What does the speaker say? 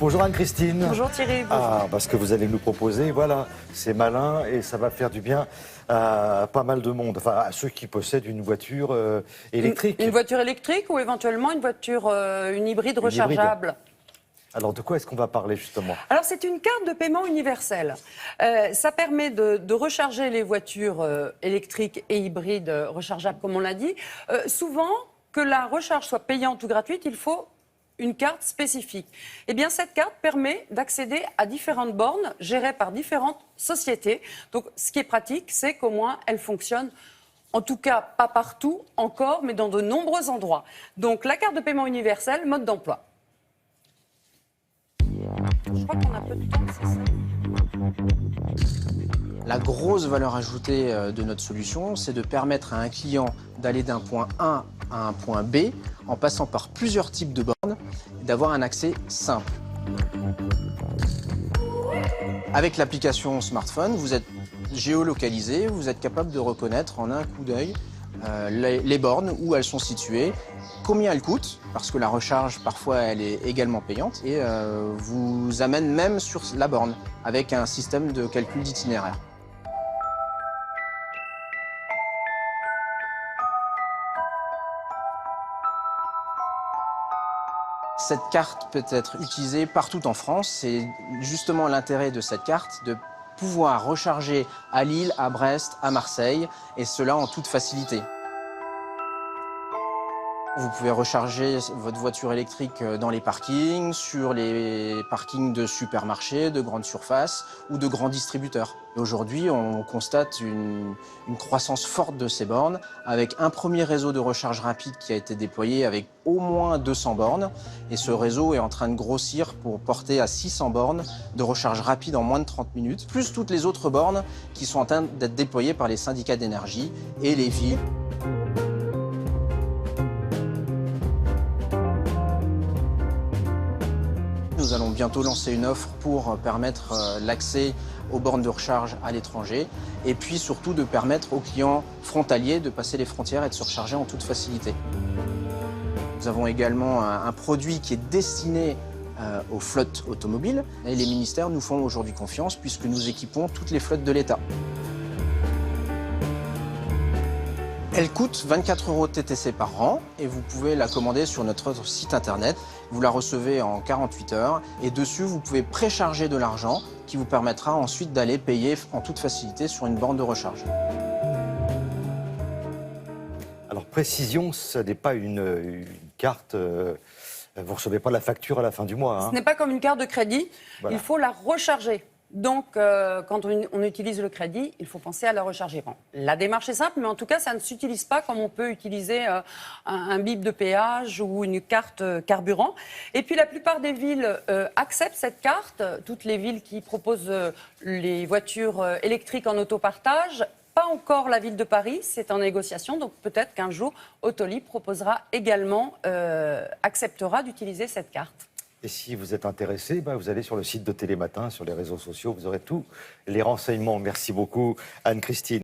Bonjour Anne-Christine. Bonjour Thierry. Bonjour. Ah, parce que vous allez nous proposer, voilà, c'est malin et ça va faire du bien à pas mal de monde, enfin à ceux qui possèdent une voiture électrique. Une voiture électrique ou éventuellement une voiture, une hybride rechargeable. Alors de quoi est-ce qu'on va parler justement? Alors c'est une carte de paiement universelle. Ça permet de recharger les voitures électriques et hybrides rechargeables comme on l'a dit. Souvent, que la recharge soit payante ou gratuite, il faut une carte spécifique. Eh bien, cette carte permet d'accéder à différentes bornes gérées par différentes sociétés. Donc, ce qui est pratique, c'est qu'au moins, elle fonctionne, en tout cas, pas partout encore, mais dans de nombreux endroits. Donc, la carte de paiement universelle, mode d'emploi. Je crois qu'on a peu de temps, c'est ça. La grosse valeur ajoutée de notre solution, c'est de permettre à un client d'aller d'un point A à un point B en passant par plusieurs types de bornes et d'avoir un accès simple. Avec l'application smartphone, vous êtes géolocalisé, vous êtes capable de reconnaître en un coup d'œil les bornes, où elles sont situées, combien elles coûtent, parce que la recharge, parfois, elle est également payante, et vous amène même sur la borne, avec un système de calcul d'itinéraire. Cette carte peut être utilisée partout en France. C'est justement l'intérêt de cette carte, de pouvoir recharger à Lille, à Brest, à Marseille, et cela en toute facilité. Vous pouvez recharger votre voiture électrique dans les parkings, sur les parkings de supermarchés, de grandes surfaces ou de grands distributeurs. Aujourd'hui, on constate une croissance forte de ces bornes, avec un premier réseau de recharge rapide qui a été déployé avec au moins 200 bornes. Et ce réseau est en train de grossir pour porter à 600 bornes de recharge rapide en moins de 30 minutes, plus toutes les autres bornes qui sont en train d'être déployées par les syndicats d'énergie et les villes. Nous allons bientôt lancer une offre pour permettre l'accès aux bornes de recharge à l'étranger et puis surtout de permettre aux clients frontaliers de passer les frontières et de se recharger en toute facilité. Nous avons également un produit qui est destiné aux flottes automobiles et les ministères nous font aujourd'hui confiance puisque nous équipons toutes les flottes de l'État. Elle coûte 24 € TTC par an et vous pouvez la commander sur notre site internet. Vous la recevez en 48 heures et dessus, vous pouvez précharger de l'argent qui vous permettra ensuite d'aller payer en toute facilité sur une borne de recharge. Alors précision, ce n'est pas une carte, vous ne recevez pas la facture à la fin du mois. Hein. Ce n'est pas comme une carte de crédit, Voilà. Il faut la recharger. Donc, quand on utilise le crédit, il faut penser à la recharger. Bon, la démarche est simple, mais en tout cas, ça ne s'utilise pas comme on peut utiliser un bip de péage ou une carte carburant. Et puis, la plupart des villes acceptent cette carte. Toutes les villes qui proposent les voitures électriques en autopartage. Pas encore la ville de Paris, c'est en négociation. Donc, peut-être qu'un jour, Autolib proposera également, acceptera d'utiliser cette carte. Et si vous êtes intéressé, vous allez sur le site de Télématin, sur les réseaux sociaux, vous aurez tous les renseignements. Merci beaucoup Anne-Christine.